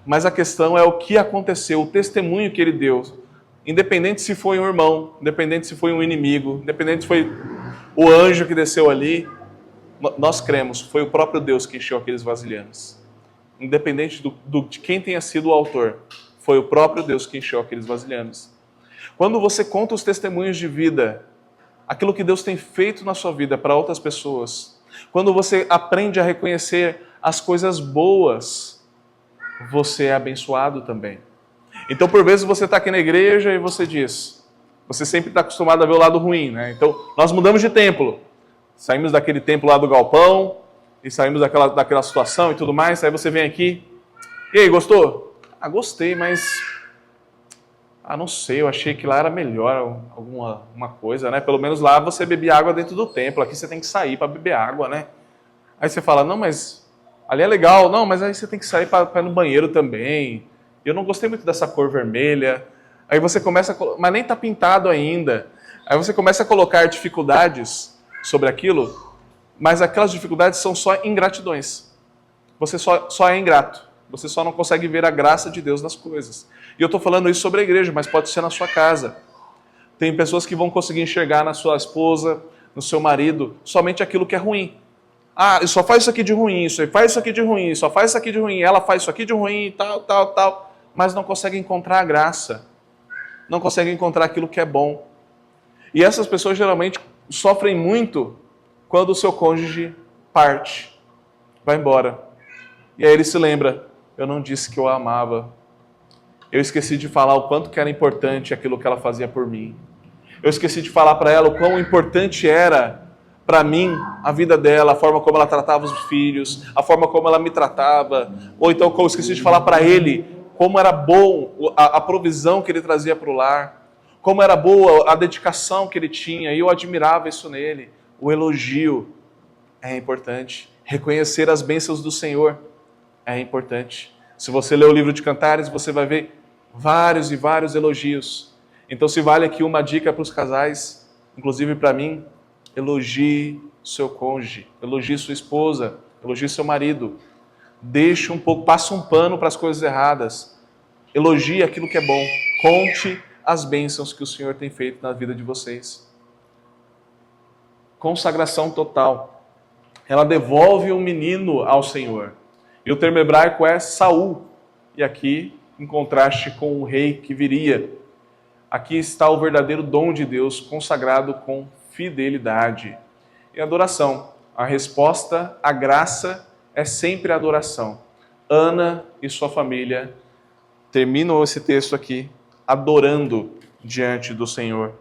Mas a questão é o que aconteceu, o testemunho que ele deu. Independente se foi um irmão, independente se foi um inimigo, independente se foi o anjo que desceu ali, nós cremos, foi o próprio Deus que encheu aqueles vasilhames. Independente de quem tenha sido o autor, foi o próprio Deus que encheu aqueles vasilhames. Quando você conta os testemunhos de vida, aquilo que Deus tem feito na sua vida para outras pessoas, quando você aprende a reconhecer as coisas boas, você é abençoado também. Então, por vezes, você está aqui na igreja e você diz, você sempre está acostumado a ver o lado ruim, né? Então, nós mudamos de templo, saímos daquele templo lá do galpão, e saímos daquela situação e tudo mais, aí você vem aqui, e aí, gostou? Ah, gostei, mas... não sei, eu achei que lá era melhor uma coisa, né? Pelo menos lá você bebia água dentro do templo, aqui você tem que sair para beber água, né? Aí você fala, não, mas ali é legal, não, mas aí você tem que sair para ir no banheiro também. Eu não gostei muito dessa cor vermelha. Aí você começa, mas nem está pintado ainda. Aí você começa a colocar dificuldades sobre aquilo, mas aquelas dificuldades são só ingratidões. Você só é ingrato. Você só não consegue ver a graça de Deus nas coisas. E eu estou falando isso sobre a igreja, mas pode ser na sua casa. Tem pessoas que vão conseguir enxergar na sua esposa, no seu marido, somente aquilo que é ruim. Ah, só faz isso aqui de ruim, só faz isso aqui de ruim, só faz isso aqui de ruim, ela faz isso aqui de ruim, tal. Mas não consegue encontrar a graça. Não consegue encontrar aquilo que é bom. E essas pessoas geralmente sofrem muito quando o seu cônjuge parte, vai embora. E aí ele se lembra, eu não disse que eu a amava. Eu esqueci de falar o quanto que era importante aquilo que ela fazia por mim. Eu esqueci de falar para ela o quão importante era para mim a vida dela, a forma como ela tratava os filhos, a forma como ela me tratava. Ou então eu esqueci de falar para ele como era bom a provisão que ele trazia para o lar, como era boa a dedicação que ele tinha, e eu admirava isso nele. O elogio é importante. Reconhecer as bênçãos do Senhor é importante. Se você ler o livro de Cantares, você vai ver vários e vários elogios. Então, se vale aqui uma dica para os casais, inclusive para mim, elogie seu cônjuge, elogie sua esposa, elogie seu marido. Deixe um pouco, passa um pano para as coisas erradas. Elogie aquilo que é bom. Conte as bênçãos que o Senhor tem feito na vida de vocês. Consagração total. Ela devolve um menino ao Senhor. E o termo hebraico é Saul. E aqui, em contraste com o rei que viria, aqui está o verdadeiro dom de Deus consagrado com fidelidade. E adoração. A resposta à graça é sempre a adoração. Ana e sua família terminam esse texto aqui adorando diante do Senhor.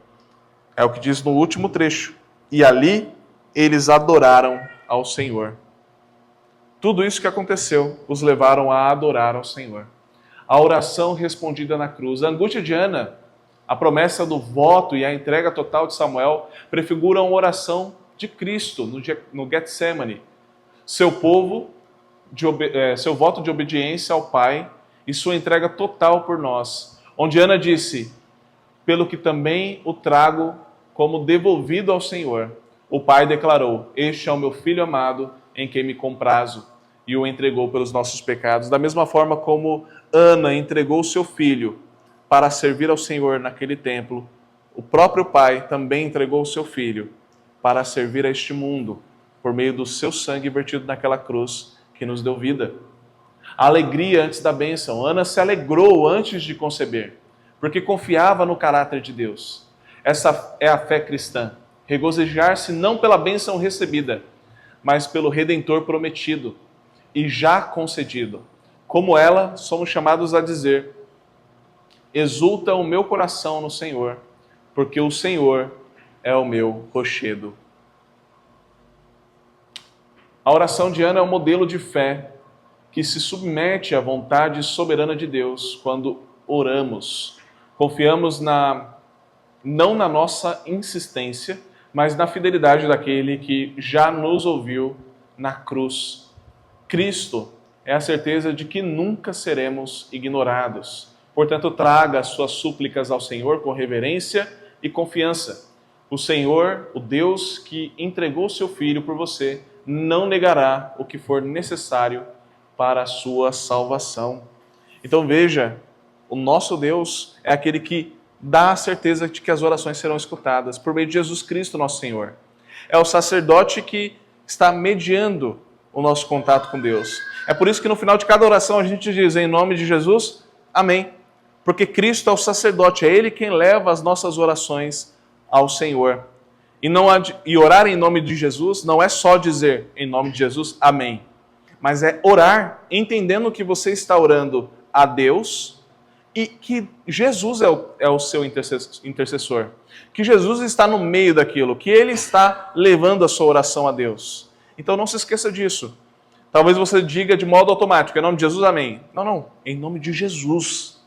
É o que diz no último trecho. E ali eles adoraram ao Senhor. Tudo isso que aconteceu os levaram a adorar ao Senhor. A oração respondida na cruz, a angústia de Ana, a promessa do voto e a entrega total de Samuel prefiguram a oração de Cristo no Getsemane. Seu voto de obediência ao Pai e sua entrega total por nós. Onde Ana disse, pelo que também o trago como devolvido ao Senhor. O Pai declarou, este é o meu Filho amado, em quem me comprazo, e o entregou pelos nossos pecados. Da mesma forma como Ana entregou o seu filho para servir ao Senhor naquele templo, o próprio Pai também entregou o seu filho para servir a este mundo, por meio do seu sangue vertido naquela cruz que nos deu vida. A alegria antes da bênção. Ana se alegrou antes de conceber, porque confiava no caráter de Deus. Essa é a fé cristã. Regozijar-se não pela bênção recebida, mas pelo Redentor prometido e já concedido. Como ela, somos chamados a dizer, exulta o meu coração no Senhor, porque o Senhor é o meu rochedo. A oração de Ana é um modelo de fé que se submete à vontade soberana de Deus quando oramos. Confiamos não na nossa insistência, mas na fidelidade daquele que já nos ouviu na cruz. Cristo é a certeza de que nunca seremos ignorados. Portanto, traga as suas súplicas ao Senhor com reverência e confiança. O Senhor, o Deus que entregou seu Filho por você, não negará o que for necessário para a sua salvação. Então veja, o nosso Deus é aquele que dá a certeza de que as orações serão escutadas por meio de Jesus Cristo, nosso Senhor. É o sacerdote que está mediando o nosso contato com Deus. É por isso que no final de cada oração a gente diz, em nome de Jesus, amém. Porque Cristo é o sacerdote, é Ele quem leva as nossas orações ao Senhor. E orar em nome de Jesus não é só dizer em nome de Jesus, amém. Mas é orar entendendo que você está orando a Deus e que Jesus é o seu intercessor. Que Jesus está no meio daquilo, que Ele está levando a sua oração a Deus. Então não se esqueça disso. Talvez você diga de modo automático, em nome de Jesus, amém. Não, em nome de Jesus.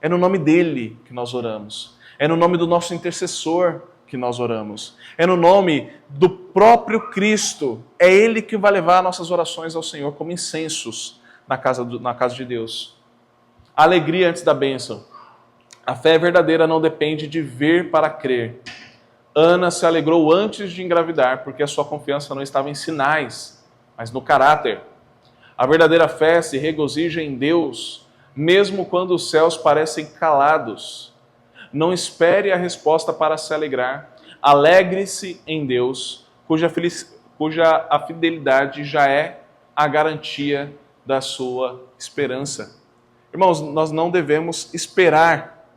É no nome dEle que nós oramos. É no nome do nosso intercessor que nós oramos. É no nome do próprio Cristo. É Ele que vai levar nossas orações ao Senhor como incensos na casa de Deus. Alegria antes da bênção. A fé verdadeira não depende de ver para crer, Ana se alegrou antes de engravidar, porque a sua confiança não estava em sinais, mas no caráter. A verdadeira fé se regozija em Deus, mesmo quando os céus parecem calados. Não espere a resposta para se alegrar. Alegre-se em Deus, cuja a fidelidade já é a garantia da sua esperança. Irmãos, nós não devemos esperar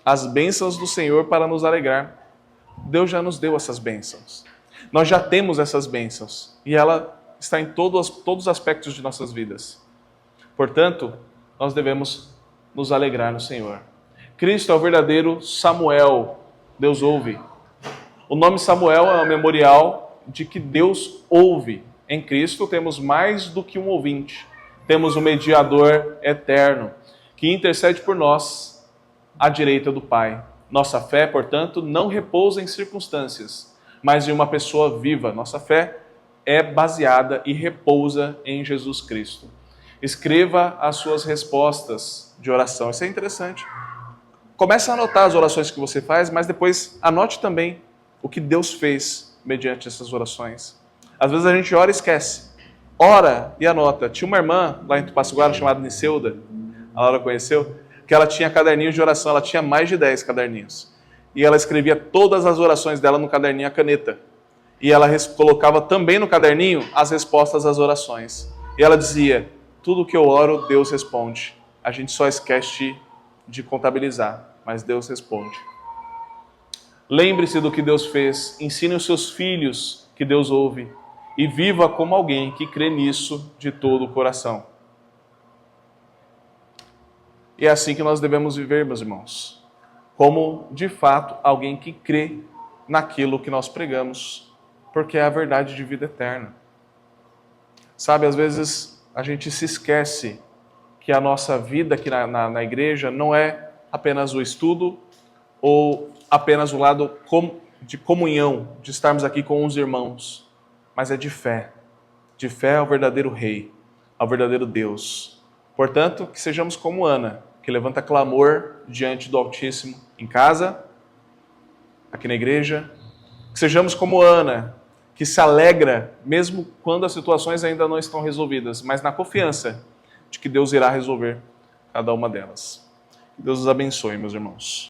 as bênçãos do Senhor para nos alegrar. Deus já nos deu essas bênçãos. Nós já temos essas bênçãos e ela está em todos os aspectos de nossas vidas. Portanto, nós devemos nos alegrar no Senhor. Cristo é o verdadeiro Samuel. Deus ouve. O nome Samuel é um memorial de que Deus ouve. Em Cristo temos mais do que um ouvinte. Temos um mediador eterno que intercede por nós à direita do Pai. Nossa fé, portanto, não repousa em circunstâncias, mas em uma pessoa viva. Nossa fé é baseada e repousa em Jesus Cristo. Escreva as suas respostas de oração. Isso é interessante. Comece a anotar as orações que você faz, mas depois anote também o que Deus fez mediante essas orações. Às vezes a gente ora e esquece. Ora e anota. Tinha uma irmã lá em Tupaciguara chamada Niceuda, a Laura conheceu, que ela tinha caderninhos de oração, ela tinha mais de 10 caderninhos. E ela escrevia todas as orações dela no caderninho a caneta. E ela colocava também no caderninho as respostas às orações. E ela dizia, tudo que eu oro, Deus responde. A gente só esquece de contabilizar, mas Deus responde. Lembre-se do que Deus fez, ensine os seus filhos que Deus ouve e viva como alguém que crê nisso de todo o coração. E é assim que nós devemos viver, meus irmãos. Como, de fato, alguém que crê naquilo que nós pregamos, porque é a verdade de vida eterna. Sabe, às vezes a gente se esquece que a nossa vida aqui na igreja não é apenas o estudo ou apenas o lado de comunhão, de estarmos aqui com os irmãos, mas é de fé. De fé ao verdadeiro Rei, ao verdadeiro Deus. Portanto, que sejamos como Ana, que levanta clamor diante do Altíssimo em casa, aqui na igreja. Que sejamos como Ana, que se alegra mesmo quando as situações ainda não estão resolvidas, mas na confiança de que Deus irá resolver cada uma delas. Que Deus os abençoe, meus irmãos.